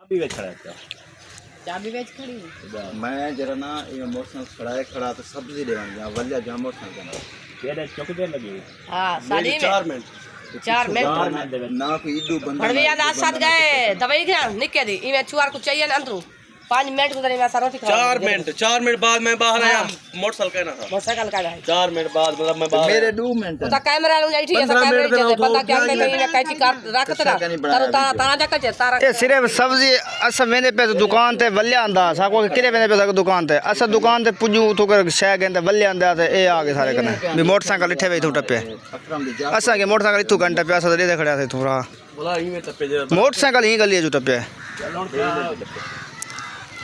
चाबी बेच खड़ा है क्या? चाबी बेच खड़ी मैं जरा ना ये मोटरसाइकिल खड़ा तो सब्जी देवन जा वल्ला जा मोटरसाइकिल केड़े चौक दे लगी। हां साड़ी में 4 मिनट 4 मिनट ना कोई इडू बंदा भड़वे याद आज साथ गए दवाई क्या निके दी इमे चुआर को चाहिए ना अंदरू 5 मिनट गुजरे मैं रोटी खा 4 मिनट बाद मैं बाहर आया मोटरसाइकिल कहना था मोटरसाइकिल का है 4 मिनट बाद मतलब मैं बाहर मेरे 2 मिनट तो कैमरा लूं जाई ठीक है कैमरे जे बंदा क्या के ने कैची कार रखत ना तारो तारा जा के तारा ये सिर्फ सब्जी अस वेंदे पे दुकान ते वल्ले आंदा साको किरे वेंदे पे दुकान ते अस दुकान ते पुजू तो कर शय गंदे वल्ले आंदा ते ए आगे सारे कने भी मोटरसाइकिल इठे वे तो टपे असा के मोटरसाइकिल इथु घंटा पे अस दे खड़या थे थोड़ा बोला ई में टपे जरा मोटरसाइकिल ही गली जो टपे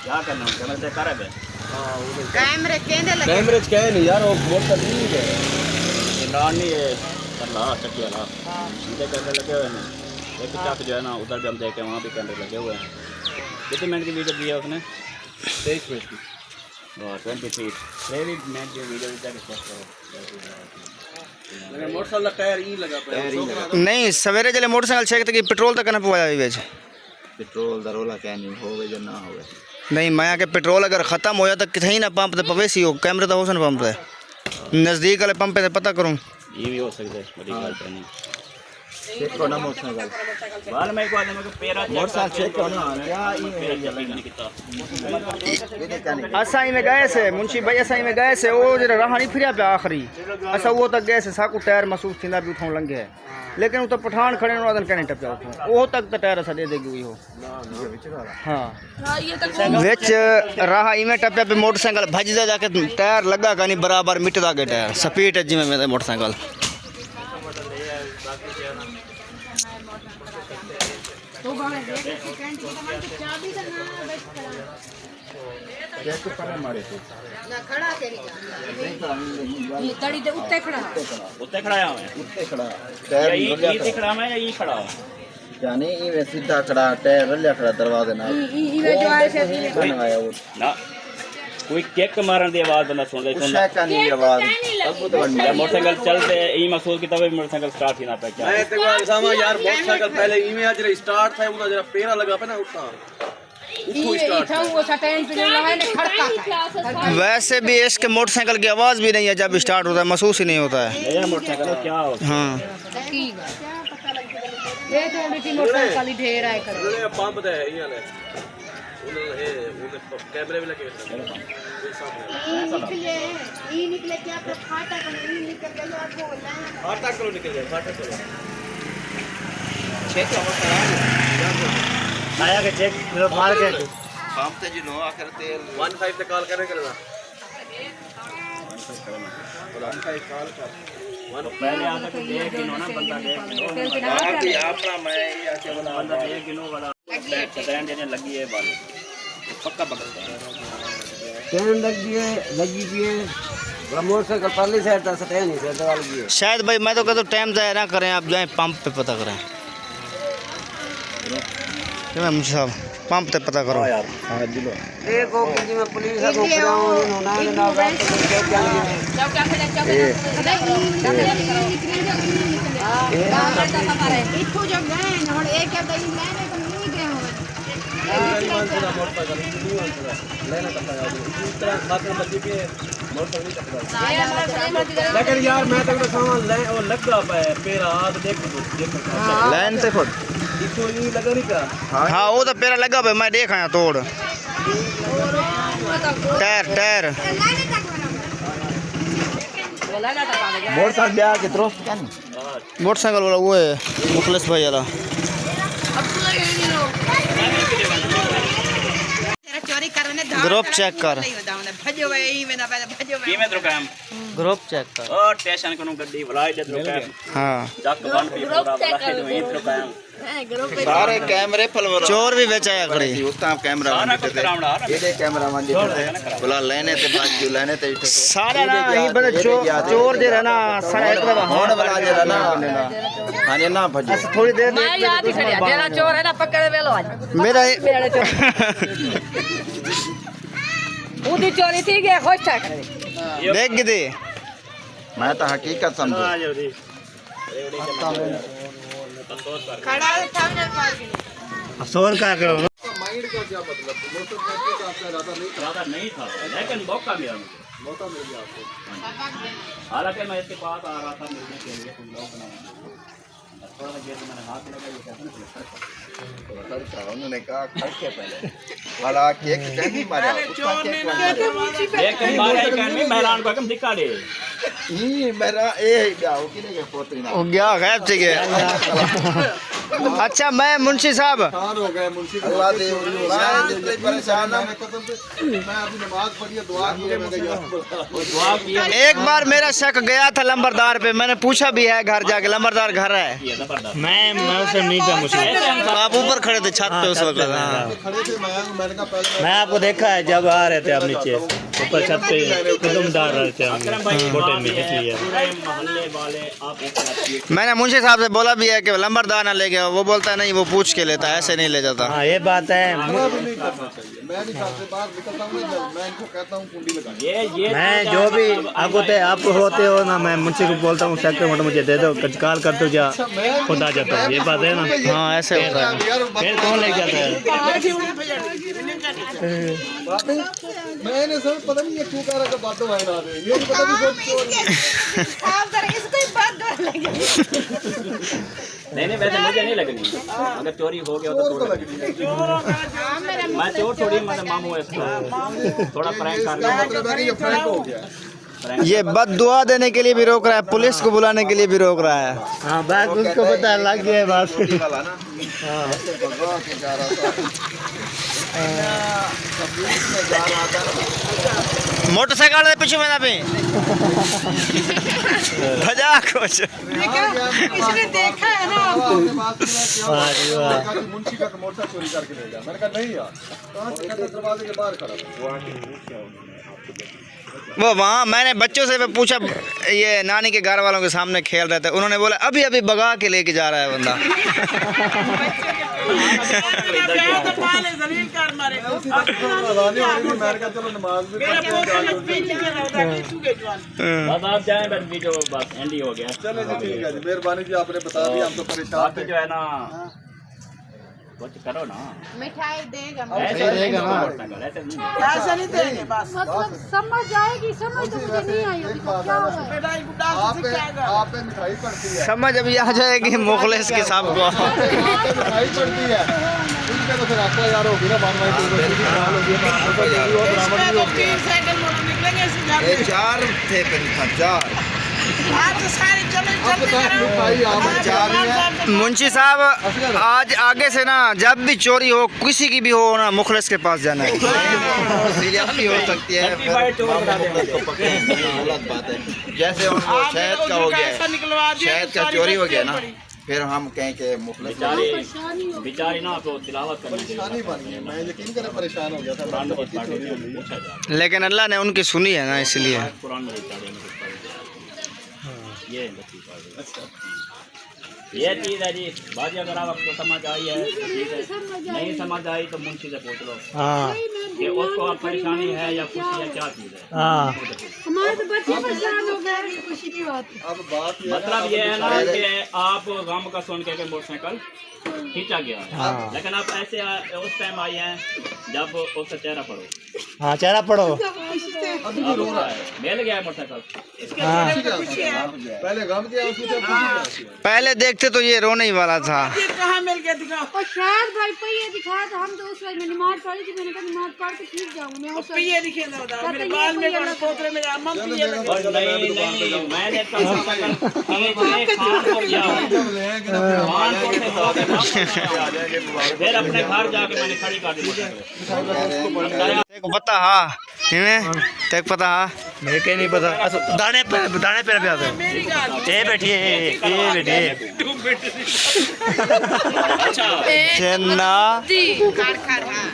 क्या करना कैमरा चेक करे बे। कैमरे केंदे लगे कैमरे क्या नहीं यार वो मोटरसाइकिल नहीं है ये नानी ये करला चक्की वाला सीधे कैमरे लगे हुए हैं। एक चक जो है ना उधर भी हम देखे वहाँ भी कैमरे लगे हुए हैं। कितने मिनट की वीडियो दी है उसने? 23 मिनट की 23 मिनट की वीडियो चेक करो। मैंने मोटरसाइकिल का टायर ई लगा पे नहीं सवेरे जले मोटरसाइकिल चेक ते पेट्रोल तक न पवाया बेच पेट्रोल दरोला क्या नहीं होवे जो ना होवे नहीं मैं के पेट्रोल अगर खत्म होया तो किथे ना पंप ते पवेसी हो कैमरे तो होसन पंप ते नजदीक वाले पंप पे पता करूं ये भी हो सकता है बड़ी बात नहीं। चेक को ना मोटरसाइकिल बाल में एक बात है मैं पेरा मोटरसाइकिल चेक को ना क्या पेरा चेक नहीं किया। असाई में गए से मुंशी भाई असाई में गए से वो जरा रहानी फिरिया पे आखिरी असा वो तक गए से साकू टायर महसूस थिंदा भी उठों लंघे लेकिन वो तो पठान खड़े न वादन कहने टप जाओ वो तक तो टायर असा दे देगी हुई हो हां विच राह इमे टप्पे पे मोटरसाइकिल भजदा जाके टायर लगा का नहीं बराबर मिटदा के टायर स्पीड है जिमे में मोटरसाइकिल तो बाने देख के कैंटी तो चाबी तो ना बेच खड़ा चेक पर मारे थे ना खड़ा तेरी ये तड़ी दे उत्ते खड़ा उत्ते खड़ा है उत्ते खड़ा टायर ये खड़ा मैं ये खड़ा जाने ये सीधा खड़ा टायर रल्ला खड़ा दरवाजे ना ई जो आए से आया वो ना कोई केक मारन दी आवाज बंदा सुन ले उस का नहीं आवाज मोटरसाइकिल चलते ई महसूस की तब मोटरसाइकिल स्टार्ट ही ना पे क्या मैं तेरे को सामा यार मोटरसाइकिल पहले ई में आज स्टार्ट था वो जरा पेरा लगा पे ना उठा उसको स्टार्ट वो सटैन पे लगाए ने खड़का वैसे भी इसके मोटरसाइकिल की आवाज भी नहीं है जब स्टार्ट होता है महसूस ही नहीं होता है ये मोटरसाइकिल क्या हो हाँ ठीक है क्या पता लग ये तो उनकी मोटरसाइकिल ही ढेर है कर उन्होंने पंप दे ई वाले उन्होंने कैमरे भी लगे हुए निकले ई निकले क्या आपको फाटा को नहीं निकल गया आपको बोलना है फाटा करो निकल जाए फाटा करो चेक करो आया के चेक मार के पंप ते जी लो आखिर तेल 15 पे कॉल करने करना 15 कॉल कर पहले आता कि 1 किलो ना बंदा 1 किलो आप अपना मैं ये आके बना बंदा 1 किलो वाला सटैन देने लगी है बाल पक्का पकड़ता है ट्रेन लगी है मोटरसाइकिल परली साइड तक सटैन नहीं से दवाल की है शायद भाई मैं तो कहता हूँ टाइम ज़ाया ना करें आप जाएं पंप पे पता करें क्या मुंशी साहब पंप पे पता करो यार दिलो एक को जी में पुलिस को बुलाओ ना ना बात तो क्या क्या इथो जब गए न और एक क्या कहीं मैंने तो नहीं गए हो लेना पड़ता है इतना खातिर बच्चे के मोटरसाइकिल चकरा लेकिन यार मैं तो सामान ले वो लगा पे पेरा हाथ देख लाइन से खुद इसको ये लगा नहीं क्या हाँ वो तो पेरा लगा भाई मैं देखा तोड़ टायर टायर मोटरसाइकिल ब्याह के दोस्त क्या नहीं मोटरसाइकिल वाला वो है मुखलिस भाई वाला चोरी करने ग्रुप चेक कर भजो भाई में ना भजो की में रुकाम ग्रुप चेक कर ओ स्टेशन को गड्डी बुलाए दे रुकाम हाँ जक बन पे पूरा बुलाए दो ये रुकाम सारे कैमरे फलवर चोर भी बेचाया खड़ी उसका कैमरा सारा कुछ करावड़ा ये कैमरा मंडी बोला लेने ते बात जो लेने ते सारा ना यही बड़े चोर दे रहना सारा एक बार होने वाला जे रहना हाने ना भजो थोड़ी देर मैं याद ही खड़िया तेरा चोर है ना पकड़ वेलो आज मेरा उदी चोरी थी गया खुश था देख के दे मैं तो हकीकत समझू खड़ा था ना सोर का करो साइड का क्या मतलब? मोटरसाइकिल का आपका इरादा नहीं था? लेकिन मौका मिला मुझे। मौका मिल गया आपको। हालांकि मैं इसके पास आ रहा था मिलने के लिए, कुछ लोग थोड़ा सा गेट में मैंने हाथ लगा, ये कहते हैं ना उन्होंने कहा खड़के पहले वाला केक नहीं मारा उसका केक मारा एक मारे कहने मैदान को कम दिखा दे ये मेरा ए जाओ किने के पोतरी ना वो गया गायब से गया। अच्छा मैं मुंशी साहब खान हो गए मुंशी अल्लाह दे परेशान है कसम से। मैं अभी नमाज पढ़ी है, दुआ की है, मैं गया दुआ की है। एक बार मेरा शक गया था लंबरदार पे, मैंने पूछा भी है घर जाके, लंबरदार घर है। मैं उससे नहीं था मुझे। आप ऊपर खड़े थे छत पे उस वक्त। हाँ। खड़े थे। मैंने कहा पहले मैं आपको देखा है जब आ रहे थे आप नीचे ऊपर छत पे कदम डाल रहे थे हम छोटे में, इसलिए पूरे मोहल्ले वाले आप एक मैंने मुंशी साहब से बोला भी है कि लंबरदार ना ले गया, वो बोलता है नहीं वो पूछ के लेता है, ऐसे नहीं ले जाता। हाँ ये बात है। भी नहीं करना चाहिए। मैं भी घर से बाहर निकलता हूँ ना, मैं इनको कहता हूँ कुंडी लगा। ये मैं जो भी आप होते हो ना, मैं मुंशी को बोलता हूँ सेक्टर मोटर मुझे दे दो, कॉल कर दो जा खुद आ जाता हूँ। ये बात है ना। हाँ ऐसे होता है। फिर कौन ले जाता है? मैंने सब पता नहीं ये क्यों कह रहा है बातों में ना दे, ये नहीं पता भी सोच चोर नहीं वैसे मुझे नहीं लगनी, अगर चोरी हो गया तो को लगनी है। मैं चोर थोड़ी, मतलब मामू है इसका थोड़ा प्रैंक कर रहा मतलब है कि ये फ्रैंक हो गया। ये बददुआ देने के लिए भी रोक रहा है, पुलिस को बुलाने के लिए भी रोक रहा है। हाँ बात उसको पता लग गया बात। कुंडी वाला ना ऐसे भगवा के जा रहा था। तबलीग में जा रहा था। मोटरसाइकिल के पीछे में ना भी भजा कुछ। इसने देखा है ना मुंशी का मोटर चोरी करके ले गया। मैंने कहा नहीं यार, कहाँ से दरवाजे के बाहर खड़ा था। वो वहाँ मैंने बच्चों से पूछा, ये नानी के घर वालों के सामने खेल रहे थे, उन्होंने बोला अभी अभी भगा के लेके जा रहा है बंदा। चलो नमाज भी बस आप जाएं, बस वीडियो बस एंड ही हो गया। चले जी, ठीक है जी, मेहरबानी जी, आपने बता दिया, हम तो परेशान बाकी थे। जो है ना कुछ करो ना, मिठाई देगा ऐसे देगा ना, ऐसे नहीं। ऐसा नहीं देंगे बस। मतलब समझ आएगी, समझ तो मुझे नहीं आई अभी तक क्या हुआ है। आप पे मिठाई पड़ती है, समझ अभी आ जाएगी मुखलिस के साहब को। आप पे मिठाई पड़ती है, उनके तो फिर आपको यार होगी ना बानवाई तो ये चार थे चार। मुंशी साहब आज आगे से ना जब भी चोरी हो किसी की भी हो ना, मुखलिस के पास जाना है। सीरियस भी हो सकती है, गलत बात है। जैसे उनको शहद का हो गया, शहद का चोरी हो गया ना, फिर हम कहें कि मुखलिस बेचारी ना तो तिलावत करनी परेशानी बन गई। मैं यकीन करें परेशान हो गया था। चाहिए। लेकिन अल्लाह ने उनकी सुनी है ना, इसलिए। कुरान में ये ये चीज़ है जी। बाजी अगर आपको समझ आई है ठीक है, नहीं समझ आई तो मुंशी से पूछ लो हाँ कि उसको अब परेशानी है या खुशी है, क्या चीज़ है। हाँ हमारे तो बच्चे परेशान हो गए, खुशी की बात है। अब बात ये मतलब ये है ना कि आप गम का सुन के मोटरसाइकिल खींचा गया है, लेकिन आप ऐसे उस टाइम आई हैं जब उसका चेहरा पढ़ो। हाँ चेहरा पढ़ो। अब रो रहा है, मिल गया है मोटरसाइकिल। पहले गम किया, उसको जब खुशी है। पहले देखते तो ये रोने ही वाला था। कहाँ मिल गया दिखाओ। और शायद भाई पहिए दिखाया तो हम तो उस वक्त में नमाज पढ़ी थी, मैंने कहा नमाज पढ़ के ठीक जाऊंगा मैं उस वक्त। ये दिखे ना मेरे बाल में पोतरे में अम्मा ये लगे। और नहीं मैंने कहा फिर अपने घर जाके मैंने खड़ी कर दी। तेको पता हाँ इन्हें तेक पता हाँ मेरे के नहीं पता। दाने पे आते ये बैठिए चन्ना खार खार हाँ